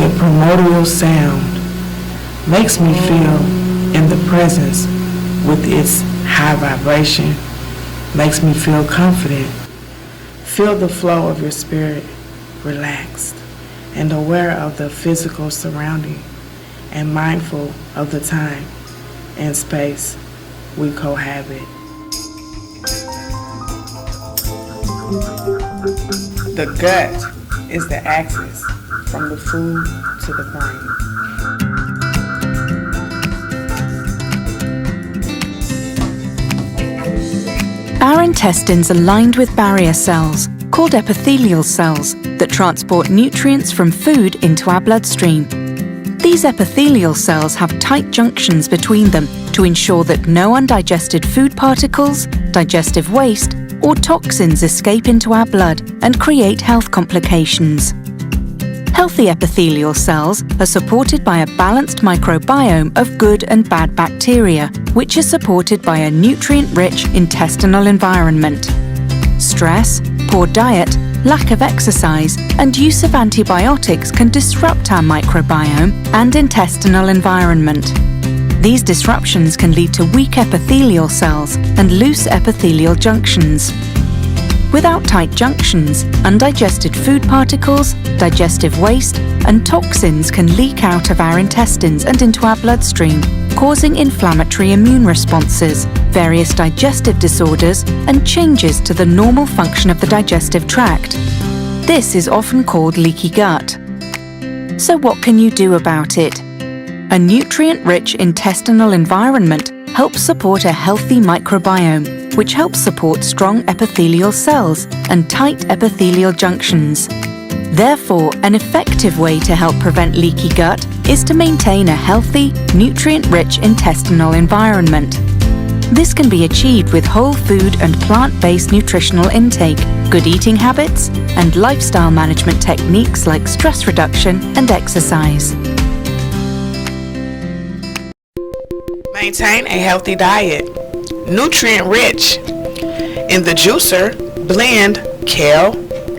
is a primordial sound, makes me feel in the presence with its high vibration, makes me feel confident. Feel the flow of your spirit, relaxed and aware of the physical surrounding and mindful of the time and space we cohabit. The gut is the axis from the food to the brain. Our intestines are lined with barrier cells, called epithelial cells, that transport nutrients from food into our bloodstream. These epithelial cells have tight junctions between them to ensure that no undigested food particles, digestive waste, or toxins escape into our blood and create health complications. Healthy epithelial cells are supported by a balanced microbiome of good and bad bacteria, which is supported by a nutrient-rich intestinal environment. Stress, poor diet, lack of exercise, and use of antibiotics can disrupt our microbiome and intestinal environment. These disruptions can lead to weak epithelial cells and loose epithelial junctions. Without tight junctions, undigested food particles, digestive waste, and toxins can leak out of our intestines and into our bloodstream, causing inflammatory immune responses, various digestive disorders, and changes to the normal function of the digestive tract. This is often called leaky gut. So what can you do about it? A nutrient-rich intestinal environment helps support a healthy microbiome, which helps support strong epithelial cells and tight epithelial junctions. Therefore, an effective way to help prevent leaky gut is to maintain a healthy, nutrient-rich intestinal environment. This can be achieved with whole food and plant-based nutritional intake, good eating habits, and lifestyle management techniques like stress reduction and exercise. Maintain a healthy diet, nutrient-rich. In the juicer, blend kale,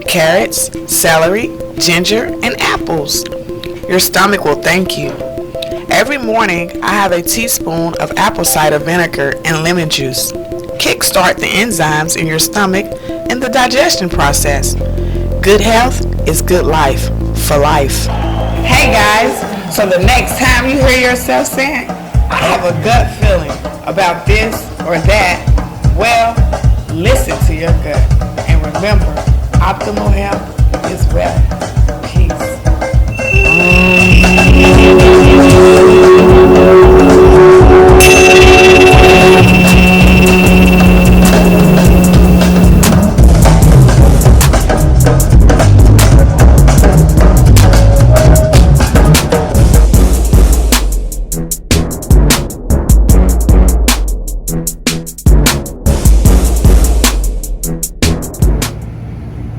carrots, celery, ginger, and apples. Your stomach will thank you. Every morning, I have a teaspoon of apple cider vinegar and lemon juice. Kickstart the enzymes in your stomach and the digestion process. Good health is good life for life. Hey guys, so the next time you hear yourself saying, I have a gut feeling about this or that, well, listen to your gut. And remember, optimal health is wealth. Peace.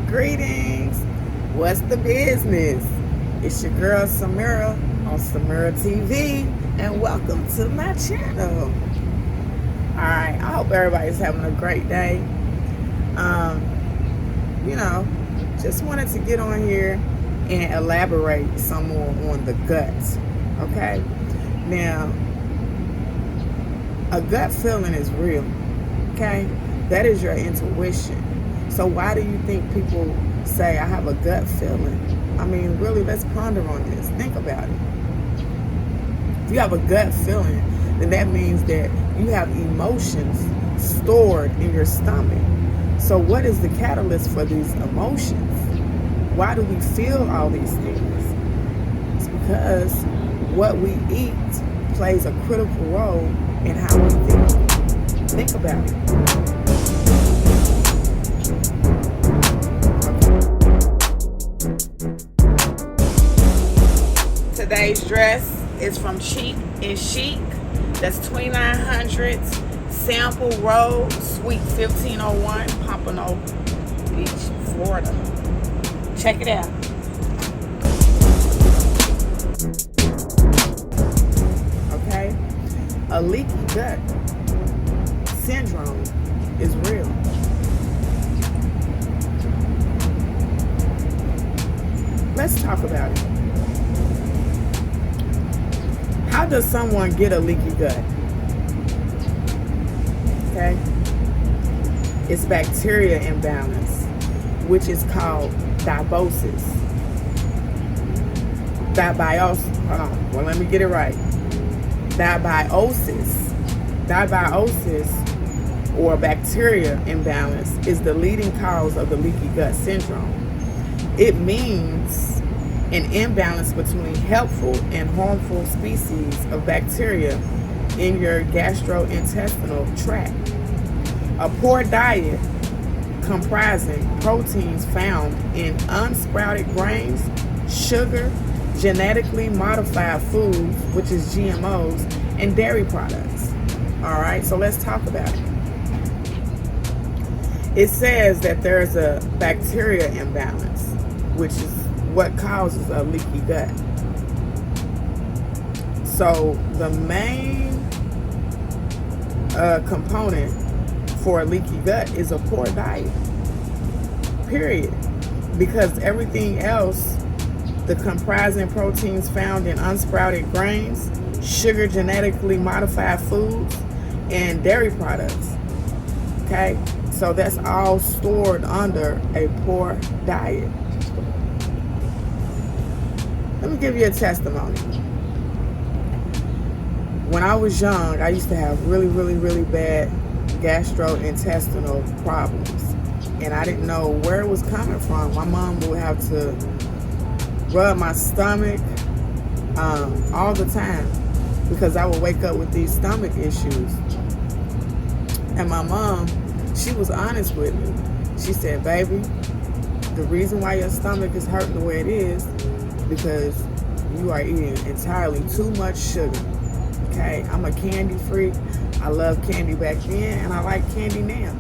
Greetings. What's the business? It's your girl Samirah on Samirah TV, and welcome to my channel. Alright, I hope everybody's having a great day. Just wanted to get on here and elaborate some more on the gut. Okay? Now, a gut feeling is real. Okay? That is your intuition. So why do you think people say, I have a gut feeling? I mean, really, let's ponder on this. Think about it. If you have a gut feeling, then that means that you have emotions stored in your stomach. So what is the catalyst for these emotions? Why do we feel all these things? It's because what we eat plays a critical role in how we think. Think about it. Today's dress is from Cheek and Chic. That's 2900 Sample Road, Suite 1501, Pompano Beach, Florida. Check it out. Okay? A leaky gut syndrome is real. Let's talk about it. How does someone get a leaky gut? Okay. It's bacteria imbalance, which is called dysbiosis. Hold on. Well, let me get it right. Dysbiosis. Dysbiosis, or bacteria imbalance, is the leading cause of the leaky gut syndrome. It means an imbalance between helpful and harmful species of bacteria in your gastrointestinal tract. A poor diet comprising proteins found in unsprouted grains, sugar, genetically modified foods, which is GMOs, and dairy products. All right, so let's talk about it. It says that there's a bacteria imbalance, which is what causes a leaky gut. So the main component for a leaky gut is a poor diet, period. Because everything else, the comprising proteins found in unsprouted grains, sugar, genetically modified foods, and dairy products. Okay, so that's all stored under a poor diet. Let me give you a testimony. When I was young, I used to have really, really, really bad gastrointestinal problems, and I didn't know where it was coming from. My mom would have to rub my stomach all the time because I would wake up with these stomach issues. And my mom, she was honest with me. She said, baby, the reason why your stomach is hurting the way it is because you are eating entirely too much sugar. Okay, I'm a candy freak. I love candy back then, and I like candy now.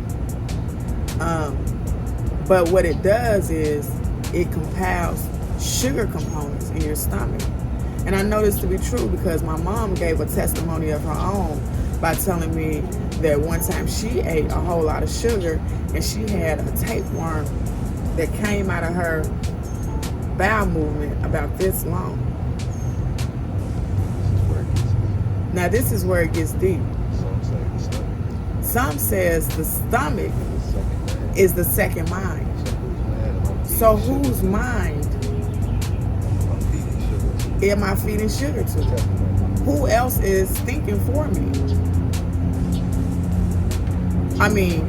But what it does is it compiles sugar components in your stomach. And I know this to be true because my mom gave a testimony of her own by telling me that one time she ate a whole lot of sugar and she had a tapeworm that came out of her bowel movement about this long. Now this is where it gets deep. Some says the stomach is the second mind. So whose mind am I feeding sugar to? Who else is thinking for me? I mean,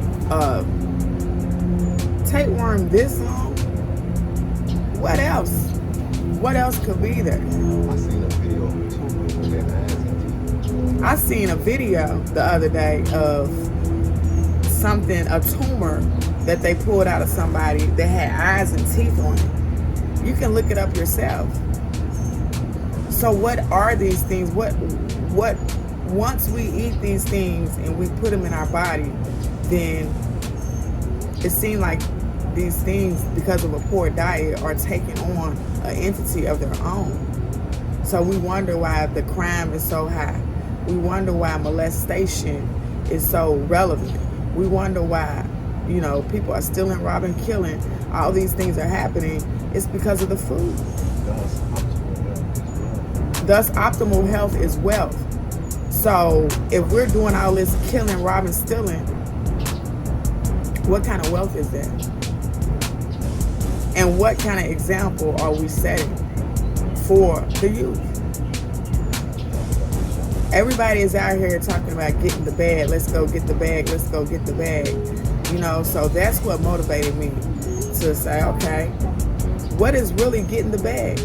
tapeworm this long? What else? What else could be there? I seen a video the other day of something, a tumor that they pulled out of somebody that had eyes and teeth on it. You can look it up yourself. So what are these things? What once we eat these things and we put them in our body, then it seems like these things, because of a poor diet, are taking on an entity of their own. So we wonder why the crime is so high. We wonder why molestation is so relevant. We wonder why, people are stealing, robbing, killing. All these things are happening. It's because of the food. Thus, optimal health is wealth. So if we're doing all this killing, robbing, stealing, what kind of wealth is that? And what kind of example are we setting for the youth? Everybody is out here talking about getting the bag. Let's go get the bag. Let's go get the bag. So that's what motivated me to say, okay, what is really getting the bag?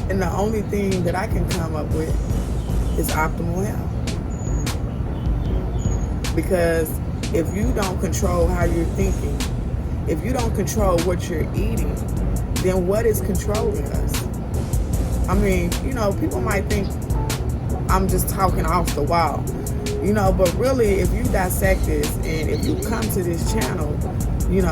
And the only thing that I can come up with is optimal health. Because if you don't control how you're thinking, if you don't control what you're eating, then what is controlling us? I mean, people might think I'm just talking off the wall, but really, if you dissect this and if you come to this channel, you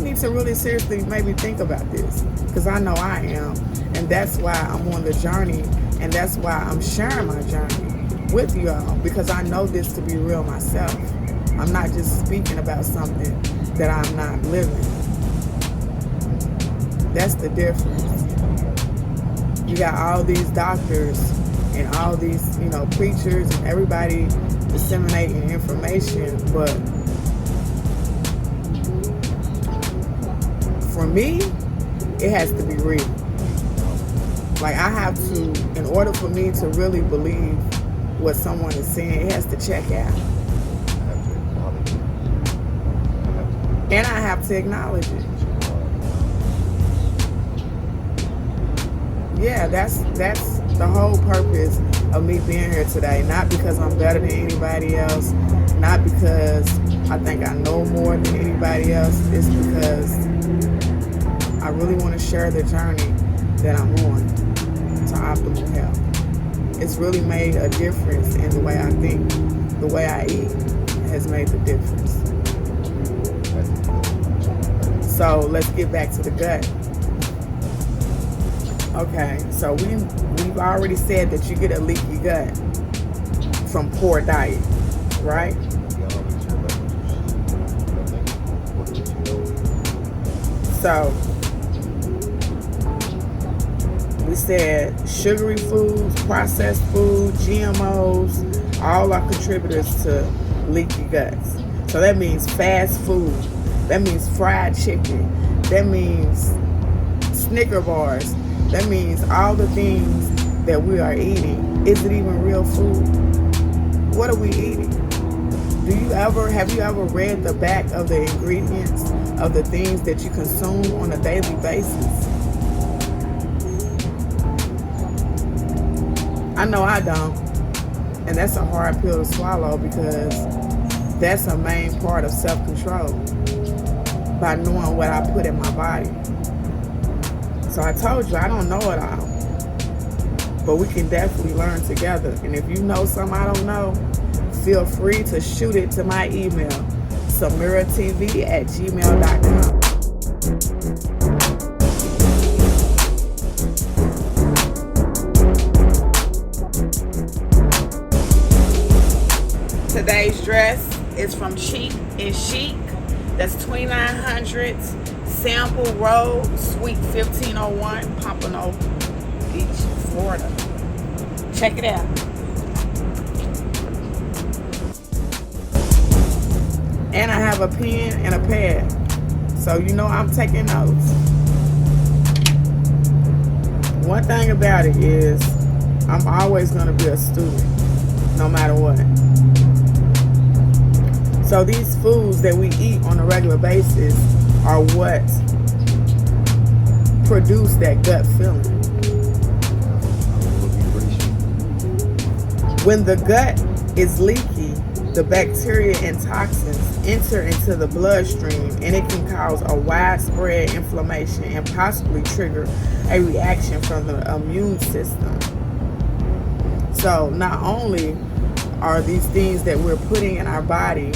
need to really seriously maybe think about this, because I know I am, and that's why I'm on the journey, and that's why I'm sharing my journey with you all, because I know this to be real myself. I'm not just speaking about something that I'm not living. That's the difference. You got all these doctors and all these, preachers and everybody disseminating information, but for me, it has to be real. Like, I have to, in order for me to really believe what someone is saying, it has to check out. And I have to acknowledge it. Yeah, that's the whole purpose of me being here today. Not because I'm better than anybody else, not because I think I know more than anybody else. It's because I really want to share the journey that I'm on to optimal health. It's really made a difference in the way I think, the way I eat has made the difference. So let's get back to the gut. Okay, so we've already said that you get a leaky gut from poor diet, right? So we said sugary foods, processed food, GMOs, all are contributors to leaky guts. So that means fast food, that means fried chicken, that means Snicker bars, that means all the things that we are eating. Is it even real food? What are we eating? Have you ever read the back of the ingredients of the things that you consume on a daily basis? I know I don't. And that's a hard pill to swallow, because that's a main part of self-control, by knowing what I put in my body. So I told you, I don't know it all, but we can definitely learn together. And if you know something I don't know, feel free to shoot it to my email, SamirahTV@gmail.com. Today's dress is from Cheap and Chic. That's 2900 Sample Road, Suite 1501, Pompano Beach, Florida. Check it out. And I have a pen and a pad, so I'm taking notes. One thing about it is I'm always going to be a student, no matter what. So these foods that we eat on a regular basis are what produce that gut feeling. When the gut is leaky, the bacteria and toxins enter into the bloodstream, and it can cause a widespread inflammation and possibly trigger a reaction from the immune system. So not only are these things that we're putting in our body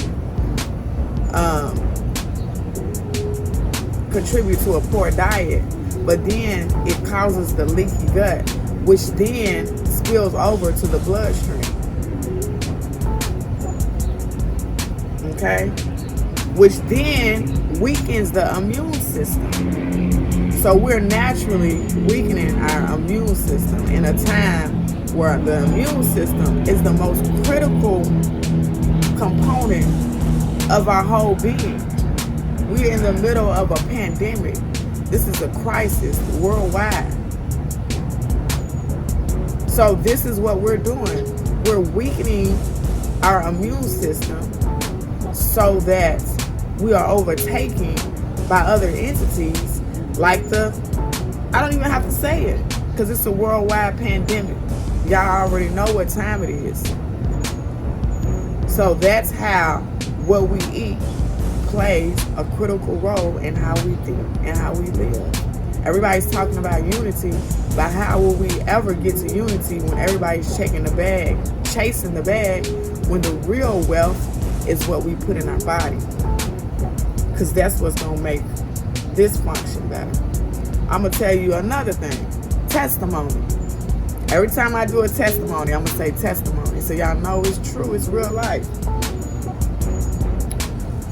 contribute to a poor diet, but then it causes the leaky gut, which then spills over to the bloodstream. Okay? Which then weakens the immune system. So we're naturally weakening our immune system in a time where the immune system is the most critical component of our whole being. We're in the middle of a pandemic. This is a crisis worldwide. So this is what we're doing. We're weakening our immune system so that we are overtaken by other entities like I don't even have to say it, because it's a worldwide pandemic. Y'all already know what time it is. So that's how what we eat plays a critical role in how we think and how we live. Everybody's talking about unity, but how will we ever get to unity when everybody's chasing the bag, when the real wealth is what we put in our body? Because that's what's going to make this function better. I'm going to tell you another thing. Testimony. Every time I do a testimony, I'm going to say testimony, so y'all know it's true, it's real life.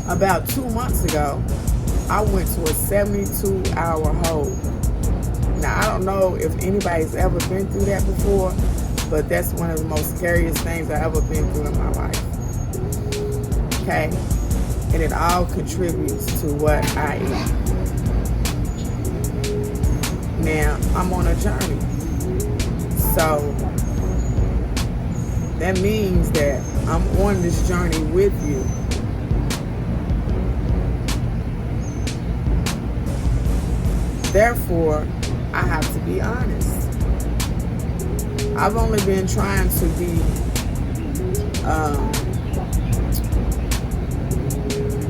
About 2 months ago, I went to a 72-hour hold. Now, I don't know if anybody's ever been through that before, but that's one of the most scariest things I've ever been through in my life. Okay? And it all contributes to what I eat. Now, I'm on a journey. So, that means that I'm on this journey with you. Therefore, I have to be honest. I've only been trying to be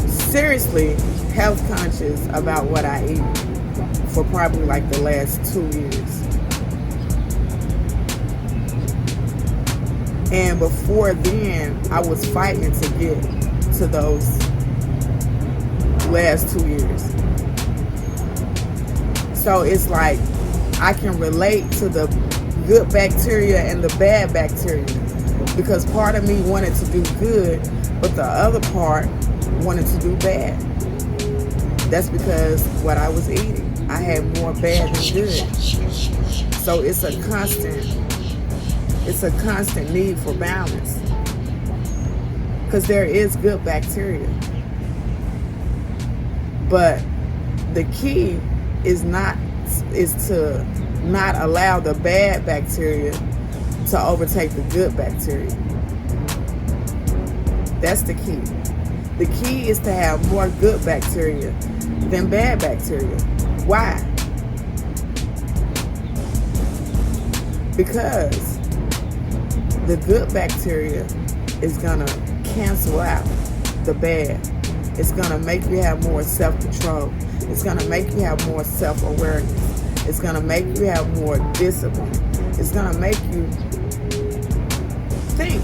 seriously health conscious about what I eat for probably like the last 2 years. And before then, I was fighting to get to those last 2 years. So it's like I can relate to the good bacteria and the bad bacteria, because part of me wanted to do good, but the other part wanted to do bad. That's because what I was eating, I had more bad than good. So it's a constant need for balance, because there is good bacteria, but the key is to not allow the bad bacteria to overtake the good bacteria. That's the key. The key is to have more good bacteria than bad bacteria. Why? Because the good bacteria is gonna cancel out the bad. It's gonna make you have more self-control. It's gonna make you have more self-awareness. It's gonna make you have more discipline. It's gonna make you think.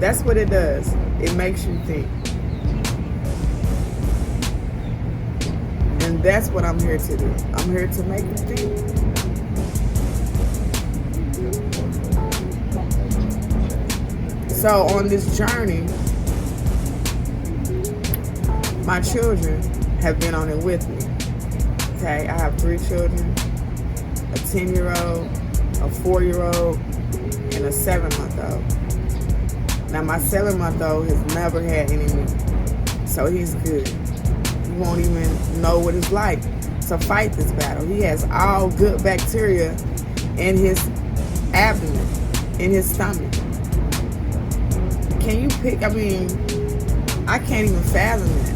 That's what it does. It makes you think. And that's what I'm here to do. I'm here to make you think. So on this journey, my children have been on it with me. Okay, I have 3 children, a 10-year-old, a 4-year-old, and a 7-month-old. Now my 7-month-old has never had any meat, so he's good. He won't even know what it's like to fight this battle. He has all good bacteria in his abdomen, in his stomach. Can you pick? I mean, I can't even fathom that,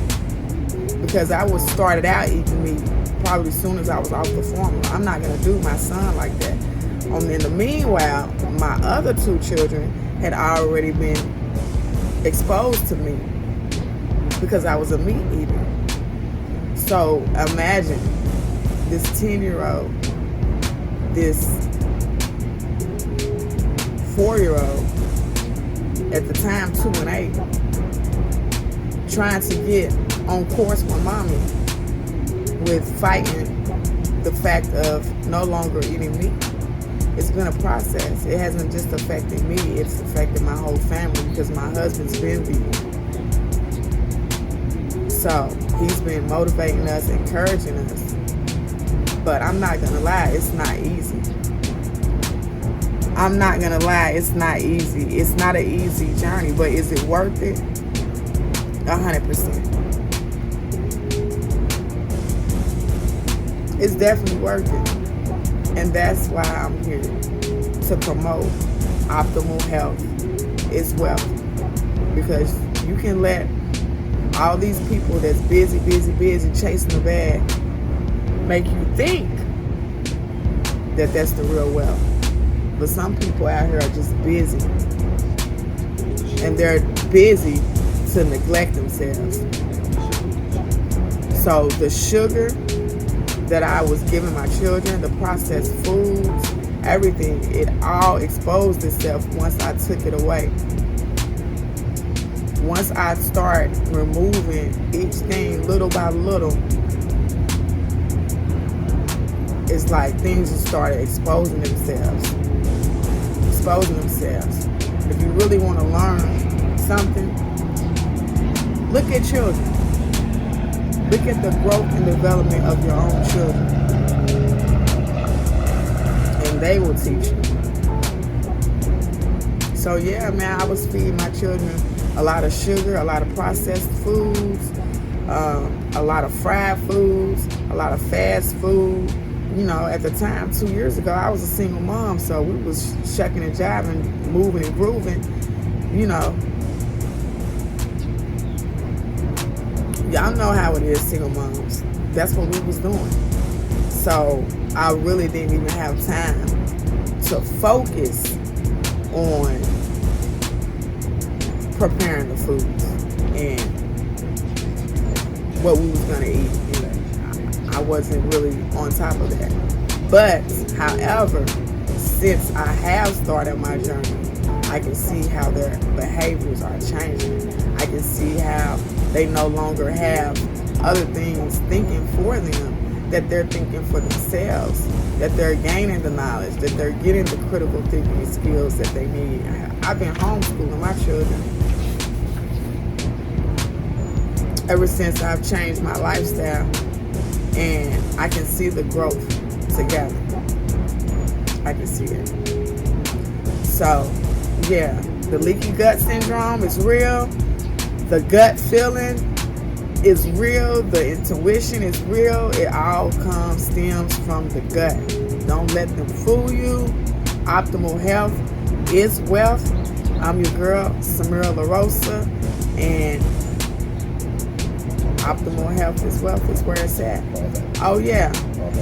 because I was started out eating meat probably as soon as I was off the formula. I'm not gonna do my son like that. In the meanwhile, my other 2 children had already been exposed to meat because I was a meat eater. So imagine this 10-year-old, this 4-year-old, at the time 2 and 8, trying to get on course with mommy with fighting the fact of no longer eating meat. It's been a process. It hasn't just affected me, it's affected my whole family, because my husband's been vegan. So he's been motivating us, encouraging us. But I'm not gonna lie, it's not easy. I'm not gonna lie, it's not easy. It's not an easy journey, but is it worth it? 100%. It's definitely worth it. And that's why I'm here, to promote optimal health is wealth. Because you can let all these people that's busy chasing the bag make you think that that's the real wealth. But some people out here are just busy. And they're busy to neglect themselves. So the sugar that I was giving my children, the processed foods, everything, it all exposed itself once I took it away. Once I start removing each thing little by little, it's like things just started exposing themselves. If you really want to learn something? Look at children. Look at the growth and development of your own children. And they will teach you. So yeah, man, I was feeding my children a lot of sugar, a lot of processed foods, a lot of fried foods, a lot of fast food. You know, at the time, 2 years ago, I was a single mom, so we was shucking and jiving, moving and grooving, you know. Y'all know how it is, single moms. That's what we was doing. So I really didn't even have time to focus on preparing the foods and what we was gonna eat. You know, I wasn't really on top of that. But however, since I have started my journey, I can see how their behaviors are changing. I can see how they no longer have other things thinking for them, that they're thinking for themselves, that they're gaining the knowledge, that they're getting the critical thinking skills that they need. I've been homeschooling my children ever since I've changed my lifestyle, and I can see the growth together. I can see it. So, yeah, the leaky gut syndrome is real. The gut feeling is real. The intuition is real. It all stems from the gut. Don't let them fool you. Optimal health is wealth. I'm your girl, Samirah LaRosa, and optimal health is wealth is where it's at. Oh yeah,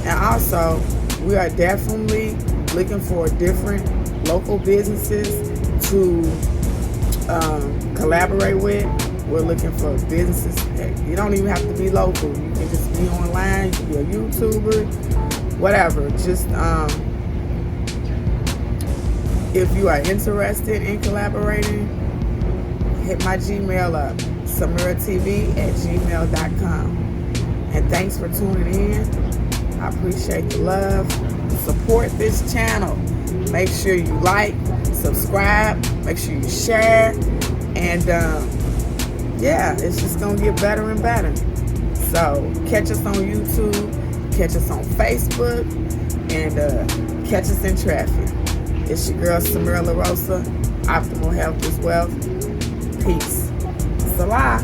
and also we are definitely looking for different local businesses to collaborate with. We're looking for businesses. You don't even have to be local. You can just be online. You can be a YouTuber, whatever. Just if you are interested in collaborating, hit my Gmail up, SamirahTV@gmail.com. And thanks for tuning in. I appreciate the love. Support this channel. Make sure you like, subscribe, make sure you share, and yeah, it's just gonna get better and better. So catch us on YouTube, catch us on Facebook, and catch us in traffic. It's your girl Samirah LaRosa. Optimal health is wealth. Peace. Salah.